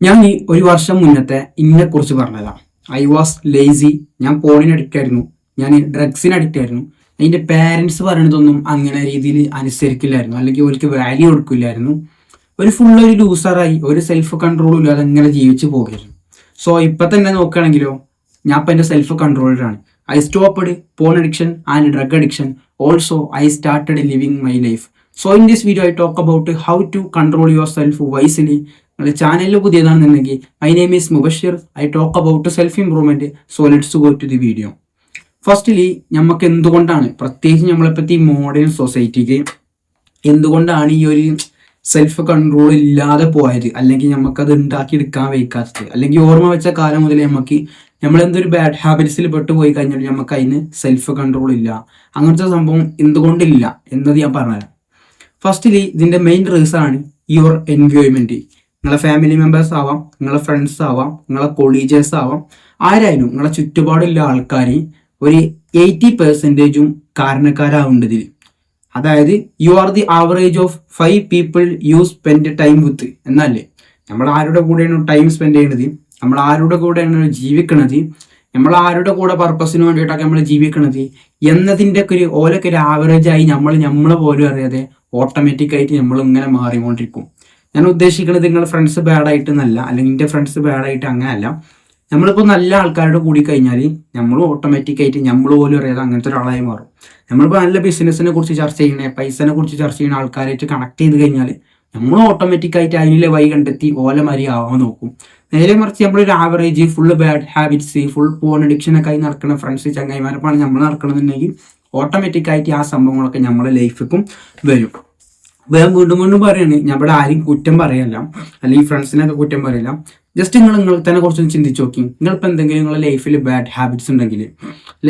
ഞാൻ ഈ ഒരു വർഷം മുന്നത്തെ ഇന്നെ കുറിച്ച് പറഞ്ഞതാ. I was lazy. ഞാൻ പോണിന് അഡിക്റ്റ് ആയിരുന്നു, ഞാൻ ഡ്രഗ്സിന് അഡിക്റ്റ് ആയിരുന്നു. അതിന്റെ പാരൻസ് പറയണതൊന്നും അങ്ങനെ രീതിയിൽ അനുസരിക്കില്ലായിരുന്നു, അല്ലെങ്കിൽ അവർക്ക് വാല്യൂ കൊടുക്കില്ലായിരുന്നു. ഒരു ലൂസറായി, ഒരു സെൽഫ് കൺട്രോളും ഇല്ലാതെ അങ്ങനെ ജീവിച്ചു പോകായിരുന്നു. സോ ഇപ്പൊ തന്നെ നോക്കുകയാണെങ്കിലോ, ഞാൻ ഇപ്പൊ എന്റെ സെൽഫ് കൺട്രോളറാണ്. I stopped porn addiction and drug addiction. Also I started living my life. So in this video I talk about how to control your self wisely. നിങ്ങളുടെ ചാനലിൽ പുതിയതാണെന്നുണ്ടെങ്കിൽ my name is Mubashir. I talk about self improvement. So let's go to the video. Firstly നമുക്ക് എന്തുകൊണ്ടാണ്, പ്രത്യേകിച്ച് നമ്മളിപ്പോഴത്തെ ഈ modern സൊസൈറ്റിക്ക് എന്തുകൊണ്ടാണ് ഈ ഒരു സെൽഫ് കൺട്രോൾ ഇല്ലാതെ പോയത്, അല്ലെങ്കിൽ നമുക്കത് ഉണ്ടാക്കിയെടുക്കാൻ വയ്ക്കാത്തത്, അല്ലെങ്കിൽ ഓർമ്മ വെച്ച കാലം മുതൽ നമ്മളെന്തൊരു ബാഡ് ഹാബിറ്റ്സിൽ പെട്ടുപോയി കഴിഞ്ഞാൽ നമുക്ക് അതിന് സെൽഫ് കൺട്രോൾ ഇല്ല. അങ്ങനത്തെ സംഭവം എന്തുകൊണ്ടില്ല എന്നത് ഞാൻ പറഞ്ഞുതരാം. ഫസ്റ്റ്ലി ഇതിന്റെ മെയിൻ റീസൺ ആണ് യുവർ എൻവയോൺമെന്റ്. നിങ്ങളെ ഫാമിലി മെമ്പേഴ്സ് ആവാം, നിങ്ങളെ ഫ്രണ്ട്സ് ആവാം, നിങ്ങളെ കൊളീജേഴ്സ് ആവാം, ആരായാലും നിങ്ങളെ ചുറ്റുപാടുള്ള ആൾക്കാർ ഒരു 80% കാരണക്കാരാവേണ്ടതിൽ. അതായത് you are the average of 5 people you spend time with എന്നല്ലേ. നമ്മൾ ആരുടെ കൂടെയാണ് ടൈം സ്പെൻഡ് ചെയ്യുന്നത്, നമ്മൾ ആരുടെ കൂടെയാണ് ജീവിക്കണത്, നമ്മൾ ആരുടെ കൂടെ പർപ്പസിന് വേണ്ടിയിട്ടൊക്കെ നമ്മൾ ജീവിക്കണത് എന്നതിൻ്റെ ഒക്കെ ഓലൊക്കെ ഒരു ആവറേജ് ആയി നമ്മളെ പോലും അറിയാതെ ഓട്ടോമാറ്റിക്കായിട്ട് നമ്മൾ ഇങ്ങനെ മാറിക്കൊണ്ടിരിക്കും. ഞാൻ ഉദ്ദേശിക്കുന്നത് നിങ്ങളുടെ ഫ്രണ്ട്സ് ബാഡായിട്ടെന്നല്ല, അല്ലെങ്കിൽ എൻ്റെ ഫ്രണ്ട്സ് ബാഡായിട്ട് അങ്ങനെയല്ല. നമ്മളിപ്പോൾ നല്ല ആൾക്കാരുടെ കൂടി കഴിഞ്ഞാൽ നമ്മൾ ഓട്ടോമാറ്റിക്കായിട്ട് നമ്മൾ പോലും അറിയാതെ അങ്ങനത്തെ ഒരാളായി മാറും. നമ്മളിപ്പോൾ നല്ല ബിസിനസ്സിനെ കുറിച്ച് ചർച്ച ചെയ്യണേ, പൈസനെ കുറിച്ച് ചർച്ച ചെയ്യുന്ന ആൾക്കാരായിട്ട് കണക്ട് ചെയ്ത് കഴിഞ്ഞാൽ നമ്മൾ ഓട്ടോമാറ്റിക്കായിട്ട് അതിനുള്ള വഴി കണ്ടെത്തി ഓലമാരി ആവാൻ നോക്കും. നേരെ മറിച്ച് നമ്മളൊരു average full bad habits, full porn അഡിക്ഷനൊക്കെ ആയി നടക്കുന്ന ഫ്രണ്ട്സ് ചങ്ങായിമാരപ്പാണ് നമ്മൾ നടക്കണമെന്നുണ്ടെങ്കിൽ ഓട്ടോമാറ്റിക്കായിട്ട് ആ സംഭവങ്ങളൊക്കെ നമ്മുടെ ലൈഫിലും വരും. വീണ്ടും പറയാണ്, ഞാൻ ഇവിടെ ആരും കുറ്റം പറയല്ല, അല്ലെങ്കിൽ ഫ്രണ്ട്സിനൊക്കെ കുറ്റം പറയില്ല. ജസ്റ്റ് നിങ്ങൾ തന്നെ കുറച്ചൊന്ന് ചിന്തിച്ച് നോക്കി. നിങ്ങളിപ്പോൾ എന്തെങ്കിലും നിങ്ങളുടെ ലൈഫിൽ ബാഡ് ഹാബിറ്റ്സ് ഉണ്ടെങ്കിൽ,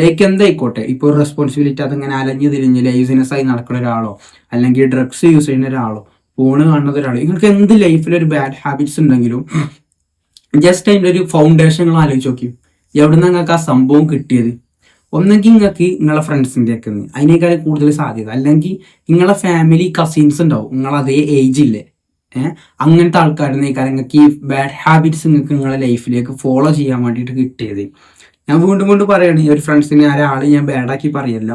ലൈക്ക് എന്തായിക്കോട്ടെ, ഇപ്പോൾ ഒരു റെസ്പോൺസിബിലിറ്റി അതിങ്ങനെ അലഞ്ഞു തിരിഞ്ഞ് ലേസിനെസ് ആയി നടക്കുന്ന ഒരാളോ, അല്ലെങ്കിൽ ഡ്രഗ്സ് യൂസ് ചെയ്യുന്ന ഒരാളോ, ഫോണ് കാണുന്ന ഒരാളോ, നിങ്ങൾക്ക് എന്ത് ലൈഫിലൊരു ബാഡ് ഹാബിറ്റ്സ് ഉണ്ടെങ്കിലും ജസ്റ്റ് അതിൻ്റെ ഒരു ഫൗണ്ടേഷൻ നിങ്ങൾ ആലോചിച്ച് നോക്കി. എവിടെ നിന്ന് നിങ്ങൾക്ക് ആ സംഭവം കിട്ടിയത്? ഒന്നെങ്കിൽ നിങ്ങൾക്ക് നിങ്ങളെ ഫ്രണ്ട്സിൻ്റെ ഒക്കെ അതിനേക്കാൾ കൂടുതൽ സാധ്യത, അല്ലെങ്കിൽ നിങ്ങളെ ഫാമിലി കസിൻസ് ഉണ്ടാവും, നിങ്ങൾ അതേ ഏജില്ലേ, അങ്ങനത്തെ ആൾക്കാരിനേക്കാൾ നിങ്ങൾക്ക് ഈ ബാഡ് ഹാബിറ്റ്സ് നിങ്ങൾക്ക് നിങ്ങളെ ലൈഫിലേക്ക് ഫോളോ ചെയ്യാൻ വേണ്ടിയിട്ട് കിട്ടിയത്. ഞാൻ വീണ്ടും പറയുകയാണ്, ഈ ഒരു ഫ്രണ്ട്സിനെ ഒരാൾ ഞാൻ ബാഡാക്കി പറയല്ല,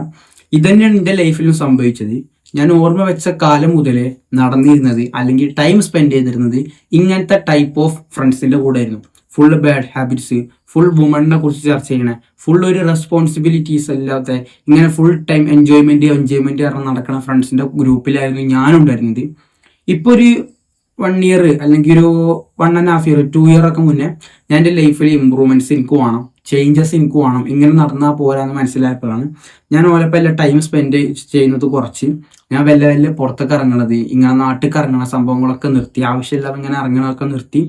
ഇതന്നെയാണ് എൻ്റെ ലൈഫിലും സംഭവിച്ചത്. ഞാൻ ഓർമ്മ വെച്ച കാലം മുതലേ നടന്നിരുന്നത്, അല്ലെങ്കിൽ ടൈം സ്പെൻഡ് ചെയ്തിരുന്നത് ഇങ്ങനത്തെ ടൈപ്പ് ഓഫ് ഫ്രണ്ട്സിൻ്റെ കൂടെ ആയിരുന്നു. ഫുൾ ബാഡ് ഹാബിറ്റ്സ്, ഫുൾ വുമണിനെ കുറിച്ച് ചർച്ച ചെയ്യണേ, ഫുൾ ഒരു റെസ്പോൺസിബിലിറ്റീസ് അല്ലാത്ത ഇങ്ങനെ ഫുൾ ടൈം എൻജോയ്മെന്റ് പറഞ്ഞ് നടക്കുന്ന ഫ്രണ്ട്സിന്റെ ഗ്രൂപ്പിലായിരുന്നു ഞാനുണ്ടായിരുന്നത്. ഇപ്പോൾ ഒരു 1 year അല്ലെങ്കിൽ ഒരു 1.5 year 2 year ഒക്കെ മുന്നേ ഞാൻ എൻ്റെ ലൈഫിൽ ഇമ്പ്രൂവ്മെന്റ്സ് എനിക്ക് വേണം, ചേഞ്ചസ് എനിക്ക് വേണം, ഇങ്ങനെ നടന്നാൽ പോരാന്ന് മനസ്സിലായപ്പോഴാണ് ഞാൻ ഓലപ്പോൾ എല്ലാം ടൈം സ്പെൻഡ് ചെയ്യുന്നത് കുറച്ച് ഞാൻ വല്ല പുറത്തൊക്കെ ഇറങ്ങണത്, ഇങ്ങനെ നാട്ടിൽ ഇറങ്ങണ സംഭവങ്ങളൊക്കെ നിർത്തി, ആവശ്യമില്ലാതെ ഇങ്ങനെ ഇറങ്ങണതൊക്കെ നിർത്തി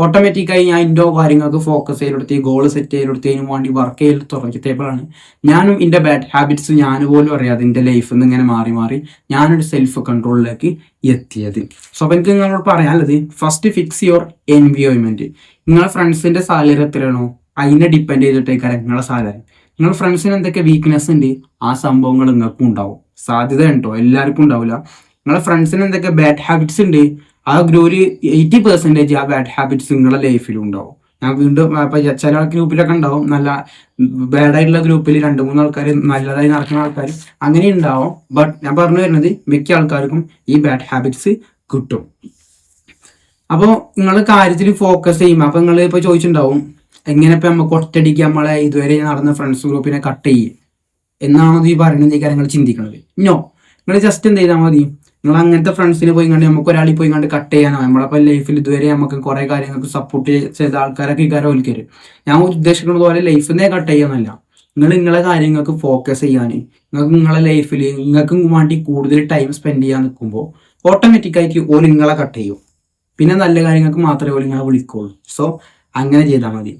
ഓട്ടോമാറ്റിക്കായി ഞാൻ എൻ്റെ കാര്യങ്ങൾക്ക് ഫോക്കസ് ചെയ്തെടുത്ത് ഗോൾ സെറ്റ് ചെയ്തെടുത്തതിനും വേണ്ടി വർക്ക് ചെയ്ത് തുടങ്ങിയപ്പോഴാണ് ഞാനും എൻ്റെ ബാഡ് ഹാബിറ്റ്സ് ഞാൻ പോലും അറിയാതെ എൻ്റെ ലൈഫിൽ നിന്ന് ഇങ്ങനെ മാറി ഞാനൊരു സെൽഫ് കൺട്രോളിലേക്ക് എത്തിയത്. സോ അപ്പോൾ എനിക്ക് നിങ്ങളോട് പറയാനുള്ളത്, ഫസ്റ്റ് ഫിക്സ് യുവർ എൻവയോൺമെന്റ്. നിങ്ങളെ ഫ്രണ്ട്സിൻ്റെ സാലറി എത്രയാണോ അതിനെ ഡിപ്പെൻഡ് ചെയ്തിട്ടേക്കാരം നിങ്ങളെ സാലറി. നിങ്ങളുടെ ഫ്രണ്ട്സിന് എന്തൊക്കെ വീക്ക്നെസ് ഉണ്ട് ആ സംഭവങ്ങൾ നിങ്ങൾക്കും ഉണ്ടാവും. സാധ്യത ഉണ്ടോ? എല്ലാവർക്കും ഉണ്ടാവില്ല. നിങ്ങളുടെ ഫ്രണ്ട്സിന് എന്തൊക്കെ ബാഡ് ഹാബിറ്റ്സ് ഉണ്ട് ആ ഒരു 80% ആ ബാഡ് ഹാബിറ്റ്സ് നിങ്ങളുടെ ലൈഫിലും ഉണ്ടാവും. ഞാൻ വീണ്ടും ചില ഗ്രൂപ്പിലൊക്കെ ഉണ്ടാവും, നല്ല ബാഡായിട്ടുള്ള ഗ്രൂപ്പിൽ 2-3 ആൾക്കാർ നല്ലതായി നടക്കുന്ന ആൾക്കാർ അങ്ങനെ ഉണ്ടാവും. ബട്ട് ഞാൻ പറഞ്ഞു വരുന്നത് മിക്ക ആൾക്കാർക്കും ഈ ബാഡ് ഹാബിറ്റ്സ് കിട്ടും. അപ്പോൾ നിങ്ങൾ കാര്യത്തിൽ ഫോക്കസ് ചെയ്യുമ്പോൾ, അപ്പോൾ നിങ്ങൾ ഇപ്പോൾ ചോദിച്ചിട്ടുണ്ടാവും എങ്ങനെ ഇപ്പം നമുക്ക് ഒറ്റയടിക്ക് നമ്മളെ ഇതുവരെ നടന്ന ഫ്രണ്ട്സ് ഗ്രൂപ്പിനെ കട്ട് ചെയ്യും എന്നാണത് ഈ പറയുന്നത് കാര്യങ്ങൾ ചിന്തിക്കുന്നത്. ഇന്നോ നിങ്ങൾ ജസ്റ്റ് എന്ത് ചെയ്താൽ മതി, നിങ്ങൾ അങ്ങനത്തെ ഫ്രണ്ട്സിന് പോയി കണ്ട് നമുക്ക് ഒരാളിൽ പോയി കണ്ട് കട്ട് ചെയ്യാനോ, നമ്മളപ്പോൾ ലൈഫിൽ ഇതുവരെ നമുക്ക് കുറേ കാര്യങ്ങൾക്ക് സപ്പോർട്ട് ചെയ്ത ആൾക്കാരൊക്കെ ഈ കാര്യം ഒലിക്കരുത്. ഞാൻ ഉദ്ദേശിക്കുന്നത് പോലെ ലൈഫിൽ നിന്നേ കട്ട് ചെയ്യാനല്ല, നിങ്ങളെ കാര്യങ്ങൾക്ക് ഫോക്കസ് ചെയ്യാൻ, നിങ്ങൾക്ക് നിങ്ങളെ ലൈഫിൽ നിങ്ങൾക്ക് വേണ്ടി കൂടുതൽ ടൈം സ്പെൻഡ് ചെയ്യാൻ നിൽക്കുമ്പോൾ ഓട്ടോമാറ്റിക്കായിട്ട് ഓല് നിങ്ങളെ കട്ട് ചെയ്യും. പിന്നെ നല്ല കാര്യങ്ങൾക്ക് മാത്രമേ ഓല് നിങ്ങളെ വിളിക്കുള്ളൂ. സോ അങ്ങനെ ചെയ്താൽ മതി.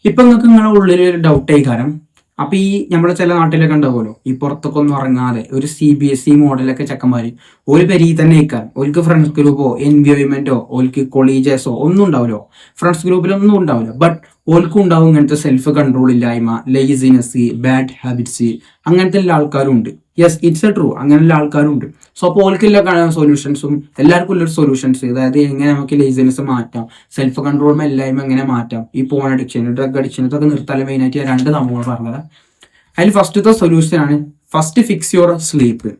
ഇപ്പം നിങ്ങൾക്ക് നിങ്ങളുടെ ഉള്ളിൽ ഒരു ഡൗട്ട് ആയി കാരണം, അപ്പം ഈ നമ്മുടെ ചില നാട്ടിലൊക്കെ ഉണ്ടാവുമല്ലോ, ഈ പുറത്തൊക്കെ ഒന്നും ഇറങ്ങാതെ ഒരു CBSE മോഡലൊക്കെ ചെക്കന്മാർ ഒരു പെരിയിൽ തന്നെ നിൽക്കാൻ, ഓൽക്ക് ഫ്രണ്ട്സ് ഗ്രൂപ്പോ എൻവയോൺമെന്റോ ഓൽക്ക് കൊളീജേഴ്സോ ഒന്നും ഉണ്ടാവില്ലോ, ഫ്രണ്ട്സ് ഗ്രൂപ്പിലൊന്നും ഉണ്ടാവില്ല. ബട്ട് ഓൽക്കും ഉണ്ടാവും ഇങ്ങനത്തെ സെൽഫ് കൺട്രോൾ ഇല്ലായ്മ, ലേസിനെസ്, ബാഡ് ഹാബിറ്റ്സ്, അങ്ങനത്തെ എല്ലാ ആൾക്കാരും ഉണ്ട്. Yes, it's A true. അങ്ങനെയുള്ള ആൾക്കാരുണ്ട്. സോ അപ്പോൾ ഓൾക്കുള്ള സൊല്യൂഷൻസും എല്ലാവർക്കും ഉള്ളൊരു സൊല്യൂഷൻസ്, അതായത് എങ്ങനെ നമുക്ക് ലേസിനെസ് മാറ്റാം, സെൽഫ് കൺട്രോൾ എല്ലായ്മ എങ്ങനെ മാറ്റാം, ഈ പോൺ അഡിക്ഷൻ, ഡ്രഗ് അഡിക്ഷൻ, ഇതൊക്കെ നിർത്താൻ മെയിനായിട്ട് ഞാൻ 2 സംഭവങ്ങൾ പറഞ്ഞത്. അതിൽ ഫസ്റ്റത്തെ സൊല്യൂഷൻ ആണ് ഫസ്റ്റ് ഫിക്സ് യുവർ സ്ലീപ്പ്.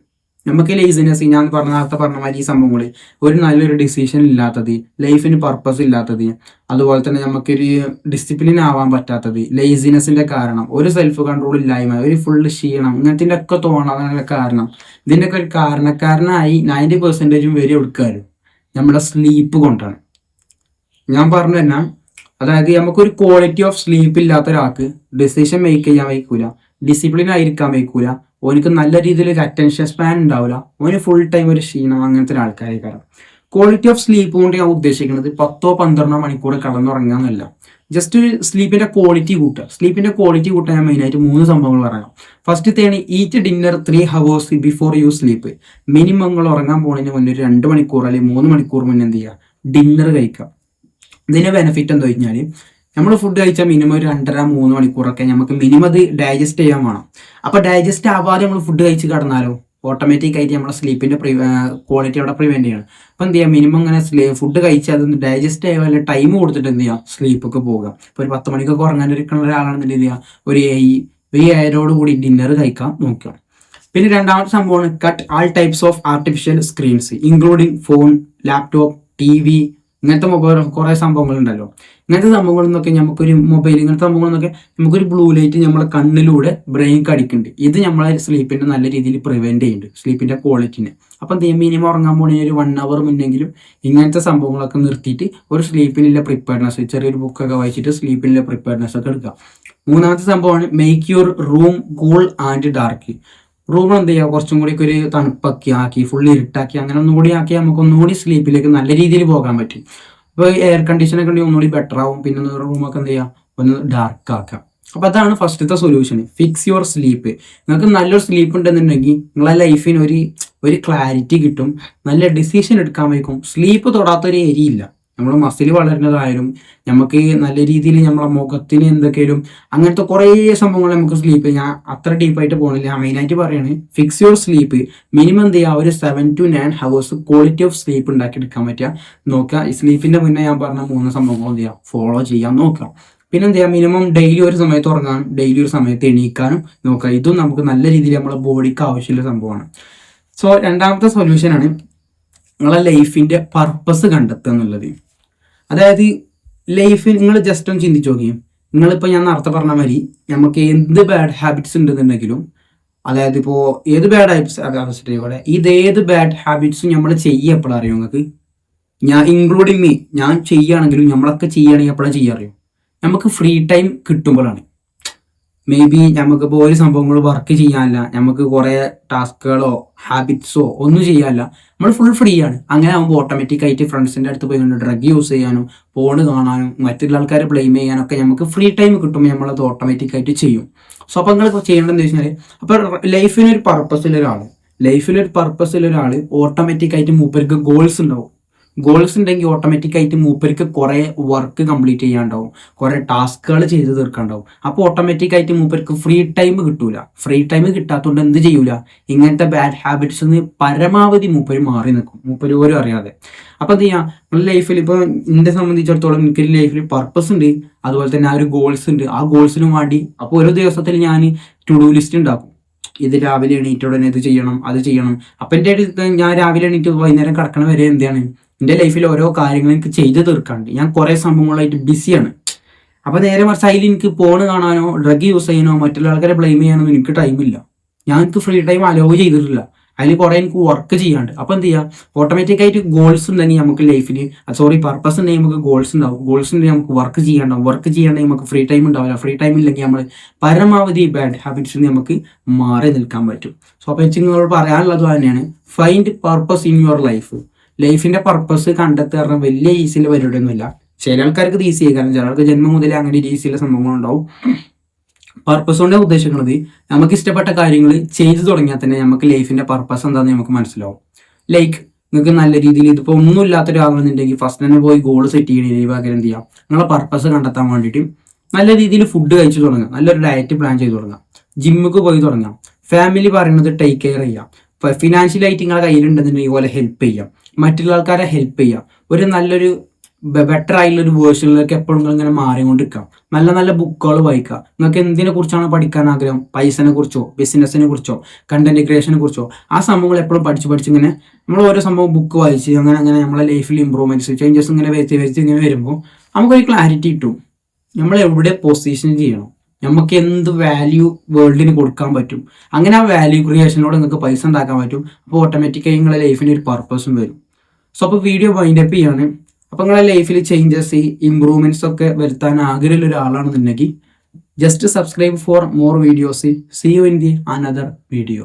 നമുക്ക് ലേസിനെസ്, ഞാൻ നേരത്തെ പറഞ്ഞ മാതിരി ഈ സംഭവങ്ങൾ, ഒരു നല്ലൊരു ഡിസിഷൻ ഇല്ലാത്തത്, ലൈഫിന് പർപ്പസ് ഇല്ലാത്തത്, അതുപോലെ തന്നെ നമുക്കൊരു ഡിസിപ്ലിൻ ആവാൻ പറ്റാത്തത്, ലേസിനെസിന്റെ കാരണം, ഒരു സെൽഫ് കൺട്രോൾ ഇല്ലായ്മ, ഒരു ഫുള്ള് ക്ഷീണം, ഇങ്ങനത്തെ ഒക്കെ തോന്നാനുള്ള കാരണം, ഇതിൻ്റെയൊക്കെ ഒരു കാരണക്കാരനായി 90% വരെ എടുക്കാറ് നമ്മുടെ സ്ലീപ്പ് കൊണ്ടാണ്. ഞാൻ പറഞ്ഞു തന്നെ, അതായത് നമുക്കൊരു ക്വാളിറ്റി ഓഫ് സ്ലീപ്പ് ഇല്ലാത്ത ഒരാൾക്ക് ഡിസിഷൻ മേക്ക് ചെയ്യാൻ വയ്ക്കൂല, ഡിസിപ്ലിൻ ആയിരിക്കാൻ വയ്ക്കൂല, ഓനിക്ക് നല്ല രീതിയിൽ ഒരു അറ്റൻഷൻ സ്പാൻ ഉണ്ടാവില്ല, ഓന് ഫുൾ ടൈം ഒരു ക്ഷീണം, അങ്ങനത്തെ ഒരു ആൾക്കാരേക്കാരം. ക്വാളിറ്റി ഓഫ് സ്ലീപ്പ് കൊണ്ട് ഞാൻ ഉദ്ദേശിക്കുന്നത് 10-12 മണിക്കൂർ കടന്നുറങ്ങുക എന്നല്ല, ജസ്റ്റ് ഒരു സ്ലീപ്പിന്റെ ക്വാളിറ്റി കൂട്ടുക. സ്ലീപ്പിന്റെ ക്വാളിറ്റി കൂട്ടാൻ ഞാൻ മെയിനായിട്ട് 3 സംഭവങ്ങൾ പറയാം. ഫസ്റ്റത്തേണ് eat dinner 3 hours before you sleep. Minimum നിങ്ങൾ ഉറങ്ങാൻ പോകുന്നതിന് മുന്നേ ഒരു 2 മണിക്കൂർ അല്ലെങ്കിൽ 3 മണിക്കൂർ മുന്നേ എന്ത് ചെയ്യുക, ഡിന്നർ കഴിക്കുക. ഇതിന്റെ ബെനിഫിറ്റ് എന്താ വെച്ചാൽ, നമ്മൾ ഫുഡ് കഴിച്ചാൽ മിനിമം ഒരു 2.5-3 മണിക്കൂറൊക്കെ നമുക്ക് മിനിമം അത് ഡൈജസ്റ്റ് ചെയ്യാൻ വേണം. അപ്പൊ ഡൈജസ്റ്റ് ആവാതെ നമ്മൾ ഫുഡ് കഴിച്ച് കിടന്നാലോ ഓട്ടോമാറ്റിക് ആയിട്ട് നമ്മുടെ സ്ലീപ്പിന്റെ ക്വാളിറ്റി അവിടെ പ്രിവെന്റ് ചെയ്യണം. അപ്പൊ എന്ത് ചെയ്യാം, മിനിമം ഇങ്ങനെ ഫുഡ് കഴിച്ചാൽ അതൊന്ന് ഡൈജസ്റ്റ് ആയാലും ടൈം കൊടുത്തിട്ട് എന്ത് ചെയ്യാം, സ്ലീപ്പൊക്കെ പോകുക. ഇപ്പൊ ഒരു 10 മണിക്കൊക്കെ ഉറങ്ങാനിരിക്കുന്ന ഒരാളാണെന്നുണ്ടെങ്കിൽ ഒരു 7 കൂടി ഡിന്നർ കഴിക്കാൻ നോക്കുക. പിന്നെ രണ്ടാമത്തെ സംഭവമാണ് cut all types of artificial screens including phone, laptop, TV, ഇങ്ങനത്തെ മൊബൈൽ കുറെ സംഭവങ്ങളുണ്ടല്ലോ. ഇങ്ങനത്തെ സംഭവങ്ങളിൽ നിന്നൊക്കെ നമുക്കൊരു മൊബൈൽ, ഇങ്ങനത്തെ സംഭവങ്ങളിൽ നിന്നൊക്കെ നമുക്കൊരു ബ്ലൂ ലൈറ്റ് നമ്മുടെ കണ്ണിലൂടെ ബ്രെയിൻ അടിക്കുന്നുണ്ട്. ഇത് നമ്മളെ സ്ലീപ്പിന്റെ നല്ല രീതിയിൽ പ്രിവെന്റ് ചെയ്യുന്നുണ്ട്, സ്ലീപ്പിന്റെ ക്വാളിറ്റിനെ. അപ്പം മിനിമം ഉറങ്ങാൻ പോകണമെങ്കിൽ ഒരു 1 hour മുന്നെങ്കിലും ഇങ്ങനത്തെ സംഭവങ്ങളൊക്കെ നിർത്തിയിട്ട് ഒരു സ്ലീപ്പിനുള്ള പ്രിപ്പയർനെസ്, ചെറിയൊരു ബുക്കൊക്കെ വായിച്ചിട്ട് സ്ലീപ്പിനുള്ള പ്രിപ്പയർനെസ് ഒക്കെ എടുക്കുക. മൂന്നാമത്തെ സംഭവമാണ് make your room cool and dark. Room എന്ത് ചെയ്യുക, കുറച്ചും കൂടി ഒരു തണുപ്പൊക്കെ ആക്കി, ഫുൾ ഇരുട്ടാക്കി, അങ്ങനെ ഒന്നുകൂടി ആക്കി നമുക്ക് ഒന്നുകൂടി സ്ലീപ്പിലേക്ക് നല്ല രീതിയിൽ പോകാൻ പറ്റും. അപ്പോൾ എയർ കണ്ടീഷനൊക്കെ ഉണ്ടെങ്കിൽ ഒന്നുകൂടി ബെറ്റർ ആവും. പിന്നെ റൂമൊക്കെ എന്ത് ചെയ്യുക, ഒന്ന് ഡാർക്ക് ആക്കാം. അപ്പൊ അതാണ് ഫസ്റ്റത്തെ സൊല്യൂഷൻ, ഫിക്സ് യുവർ സ്ലീപ്പ്. നിങ്ങൾക്ക് നല്ലൊരു സ്ലീപ്പ് ഉണ്ടെന്നുണ്ടെങ്കിൽ നിങ്ങളെ ലൈഫിന് ഒരു ക്ലാരിറ്റി കിട്ടും, നല്ല ഡിസിഷൻ എടുക്കാൻ വയ്ക്കും. സ്ലീപ്പ് തൊടാത്തൊരു ഏരിയ ഇല്ല. നമ്മൾ മസിൽ വളരുന്നതായാലും നമുക്ക് നല്ല രീതിയിൽ നമ്മളെ മുഖത്തിന് എന്തൊക്കെയും അങ്ങനത്തെ കുറേ സംഭവങ്ങൾ നമുക്ക് സ്ലീപ്പ്, ഞാൻ അത്ര ഡീപ്പായിട്ട് പോകണില്ല, മെയിനായിട്ട് പറയാണ് ഫിക്സ് യുവർ സ്ലീപ്പ്. മിനിമം എന്ത് ചെയ്യുക, ഒരു 7 to 9 hours quality of sleep ഉണ്ടാക്കി എടുക്കാൻ പറ്റുക നോക്കുക. ഈ സ്ലീപ്പിന്റെ മുന്നേ ഞാൻ പറഞ്ഞ 3 സംഭവങ്ങൾ എന്ത് ചെയ്യുക, ഫോളോ ചെയ്യാൻ നോക്കുക. പിന്നെ എന്ത് ചെയ്യുക, മിനിമം ഡെയിലി ഒരു സമയത്ത് ഉറങ്ങാനും ഡെയിലി ഒരു സമയത്ത് എണീക്കാനും നോക്കുക. ഇതും നമുക്ക് നല്ല രീതിയിൽ നമ്മളെ ബോഡിക്ക് ആവശ്യമുള്ള സംഭവമാണ്. സോ രണ്ടാമത്തെ സൊല്യൂഷനാണ് നിങ്ങളെ ലൈഫിന്റെ പർപ്പസ് കണ്ടെത്തുക എന്നുള്ളത്. അതായത് ലൈഫിൽ നിങ്ങൾ ജസ്റ്റ് ഒന്ന് ചിന്തിച്ച് നോക്കിയും, നിങ്ങളിപ്പോൾ ഞാൻ നേരത്തെ പറഞ്ഞ മാതിരി നമുക്ക് എന്ത് ബാഡ് ഹാബിറ്റ്സ് ഉണ്ടെന്നുണ്ടെങ്കിലും, അതായത് ഇപ്പോൾ ഏത് ബാഡ് ഹാബിറ്റ്സ് ആയിക്കോട്ടെ, ഏത് ബാഡ് ഹാബിറ്റ്സും നമ്മൾ ചെയ്യുക എപ്പോഴാണ് അറിയോ നിങ്ങൾക്ക്, ഞാൻ ഇൻക്ലൂഡിങ് മീ, ഞാൻ ചെയ്യുകയാണെങ്കിലും നമ്മളൊക്കെ ചെയ്യുകയാണെങ്കിൽ എപ്പോഴാണ് ചെയ്യുക അറിയോ, നമുക്ക് ഫ്രീ ടൈം കിട്ടുമ്പോഴാണ്. മേ ബി നമുക്കിപ്പോൾ ഒരു സംഭവങ്ങൾ വർക്ക് ചെയ്യാനില്ല, നമുക്ക് കുറേ ടാസ്കുകളോ ഹാബിറ്റ്സോ ഒന്നും ചെയ്യാനില്ല, നമ്മൾ ഫുൾ ഫ്രീ ആണ്. അങ്ങനെ ആകുമ്പോൾ ഓട്ടോമാറ്റിക് ആയിട്ട് ഫ്രണ്ട്സിൻ്റെ അടുത്ത് പോയി ഡ്രഗ് യൂസ് ചെയ്യാനും ഫോൺ കാണാനും മറ്റുള്ള ആൾക്കാരെ ബ്ലെയിം ചെയ്യാനൊക്കെ നമുക്ക് ഫ്രീ ടൈം കിട്ടുമ്പോൾ നമ്മളത് ഓട്ടോമാറ്റിക് ആയിട്ട് ചെയ്യും. സോ അപ്പോൾ നിങ്ങൾ ചെയ്യേണ്ടതെന്ന് വെച്ച് കഴിഞ്ഞാൽ, അപ്പോൾ ലൈഫിനൊരു പർപ്പസിലൊരാൾ ഓട്ടോമാറ്റിക് ആയിട്ട് മൂപ്പർക്ക് ഗോൾസ് ഉണ്ടാവും. ഗോൾസ് ഉണ്ടെങ്കിൽ ഓട്ടോമാറ്റിക് ആയിട്ട് മൂപ്പർക്ക് കുറെ വർക്ക് കംപ്ലീറ്റ് ചെയ്യാണ്ടാവും, കുറെ ടാസ്കുകൾ ചെയ്ത് തീർക്കാണ്ടാവും. അപ്പോൾ ഓട്ടോമാറ്റിക് ആയിട്ട് മൂപ്പർക്ക് ഫ്രീ ടൈം കിട്ടൂല. ഫ്രീ ടൈം കിട്ടാത്തതുകൊണ്ട് എന്ത് ചെയ്യൂല, ഇങ്ങനത്തെ ബാഡ് ഹാബിറ്റ്സ് നിന്ന് പരമാവധി മൂപ്പര് മാറി നിൽക്കും, മൂപ്പര് പോലും അറിയാതെ. അപ്പോൾ എന്ത് ചെയ്യാം, നമ്മുടെ ലൈഫിൽ ഇപ്പോൾ എന്നെ സംബന്ധിച്ചിടത്തോളം എനിക്കൊരു ലൈഫിൽ പർപ്പസ് ഉണ്ട്, അതുപോലെ തന്നെ ആ ഒരു ഗോൾസ് ഉണ്ട്. ആ ഗോൾസിനും വേണ്ടി അപ്പോൾ ഒരു ദിവസത്തിൽ ഞാൻ ടു ഡു ലിസ്റ്റ് ഉണ്ടാക്കും. ഇത് രാവിലെ എണീറ്റ ഉടനെ ഇത് ചെയ്യണം, അത് ചെയ്യണം. അപ്പം എൻ്റെ ഞാൻ രാവിലെ എണീറ്റ് വൈകുന്നേരം കിടക്കണ വരെ എന്താണ്, എൻ്റെ ലൈഫിൽ ഓരോ കാര്യങ്ങൾ എനിക്ക് ചെയ്ത് തീർക്കാണ്ട് ഞാൻ കുറേ സംഭവങ്ങളായിട്ട് ബിസിയാണ്. അപ്പോൾ നേരെ മറിച്ച് അതിൽ എനിക്ക് ഫോൺ കാണാനോ ഡ്രഗ് യൂസ് ചെയ്യാനോ മറ്റുള്ള ആൾക്കാരെ ബ്ലെയിം ചെയ്യാനോ എനിക്ക് ടൈമില്ല. എനിക്ക് ഫ്രീ ടൈം അലോ ചെയ്തിട്ടില്ല. അതിൽ കുറേ എനിക്ക് വർക്ക് ചെയ്യാണ്ട്. അപ്പോൾ എന്ത് ചെയ്യുക, ഓട്ടോമാറ്റിക് ആയിട്ട് ഗോൾസ് ഉണ്ടെങ്കിൽ നമുക്ക് ലൈഫിൽ പർപ്പസ് ഉണ്ടെങ്കിൽ നമുക്ക് ഗോൾസ് ഉണ്ടാവും. ഗോൾസ് ഉണ്ടെങ്കിൽ നമുക്ക് വർക്ക് ചെയ്യാണ്ടാവും. വർക്ക് ചെയ്യാണ്ടെങ്കിൽ നമുക്ക് ഫ്രീ ടൈം ഉണ്ടാവില്ല. ഫ്രീ ടൈം ഇല്ലെങ്കിൽ നമ്മൾ പരമാവധി ബാഡ് ഹാബിറ്റ്സിൽ നമുക്ക് മാറി നിൽക്കാൻ പറ്റും. സോ അപ്പോൾ നിങ്ങളോട് പറയാനുള്ളത് തന്നെയാണ്, find purpose in your life. ലൈഫിന്റെ പർപ്പസ് കണ്ടെത്തുക പറഞ്ഞാൽ വലിയ ഈസിയിൽ പരിപാടിയൊന്നുമില്ല. ചില ആൾക്കാർക്ക് ഇത് ഈസി ആയി, കാരണം ചില ആൾക്ക് ജന്മം മുതലേ അങ്ങനെ ഈസിയിലെ സംഭവങ്ങളുണ്ടാവും. പർപ്പസ് കൊണ്ട് ഉദ്ദേശിക്കുന്നത് നമുക്ക് ഇഷ്ടപ്പെട്ട കാര്യങ്ങൾ ചെയ്തു തുടങ്ങിയാൽ തന്നെ നമുക്ക് ലൈഫിന്റെ പർപ്പസ് എന്താണെന്ന് നമുക്ക് മനസ്സിലാവും. ലൈക്ക് നിങ്ങൾക്ക് നല്ല രീതിയിൽ ഇതിപ്പോൾ ഒന്നും ഇല്ലാത്തൊരാളെന്നുണ്ടെങ്കിൽ ഫസ്റ്റ് തന്നെ പോയി ഗോൾ സെറ്റ് ചെയ്യണേ പകരം എന്ത് ചെയ്യാം, നിങ്ങളെ പർപ്പസ് കണ്ടെത്താൻ വേണ്ടിയിട്ട് നല്ല രീതിയിൽ ഫുഡ് കഴിച്ചു തുടങ്ങാം, നല്ലൊരു ഡയറ്റ് പ്ലാൻ ചെയ്ത് തുടങ്ങാം, ജിമ്മിക്ക് പോയി തുടങ്ങാം, ഫാമിലി പറയുന്നത് ടേക്ക് കെയർ ചെയ്യാം. ഫിനാൻഷ്യലായിട്ട് നിങ്ങളെ കയ്യിലുണ്ടെന്നുണ്ടെങ്കിൽ പോലെ ഹെൽപ്പ് ചെയ്യാം, മറ്റുള്ള ആൾക്കാരെ ഹെൽപ്പ് ചെയ്യാം. ഒരു നല്ലൊരു ബെറ്റർ ആയിട്ടുള്ള ഒരു വേർഷനിലേക്ക് എപ്പോഴും ഇങ്ങനെ മാറിക്കൊണ്ടിരിക്കാം. നല്ല നല്ല ബുക്കുകൾ വായിക്കുക. നിങ്ങൾക്ക് എന്തിനെ കുറിച്ചാണ് പഠിക്കാൻ ആഗ്രഹം, പൈസനെ കുറിച്ചോ ബിസിനസ്സിനെ കുറിച്ചോ കണ്ടന്റ് ക്രിയേഷനെ കുറിച്ചോ, ആ സംഭവങ്ങൾ എപ്പോഴും പഠിച്ച് ഇങ്ങനെ നമ്മൾ ഓരോ സംഭവം ബുക്ക് വായിച്ച് അങ്ങനെ അങ്ങനെ നമ്മളെ ലൈഫിൽ ഇമ്പ്രൂവ്മെന്റ്സ് ചേഞ്ചസ് ഇങ്ങനെ വരുത്തി ഇങ്ങനെ വരുമ്പോൾ നമുക്കൊരു ക്ലാരിറ്റി കിട്ടും. നമ്മൾ എവിടെ പൊസിഷൻ ചെയ്യണം, നമുക്ക് എന്ത് വാല്യൂ വേൾഡിന് കൊടുക്കാൻ പറ്റും, അങ്ങനെ ആ വാല്യൂ ക്രിയേഷനോട് നിങ്ങൾക്ക് പൈസ ഉണ്ടാക്കാൻ പറ്റും. അപ്പോൾ ഓട്ടോമാറ്റിക്കായി നിങ്ങളെ ലൈഫിന് ഒരു പർപ്പസും വരും. സോ അപ്പോൾ വീഡിയോ വൈൻഡ് അപ്പ് ചെയ്യാണ്. അപ്പോൾ നിങ്ങളെ ലൈഫിൽ ചേഞ്ചസ് ഇമ്പ്രൂവ്മെന്റ്സ് ഒക്കെ വരുത്താൻ ആഗ്രഹമുള്ള ഒരാളാണെന്നുണ്ടെങ്കിൽ just subscribe for more videos. See you in the another video.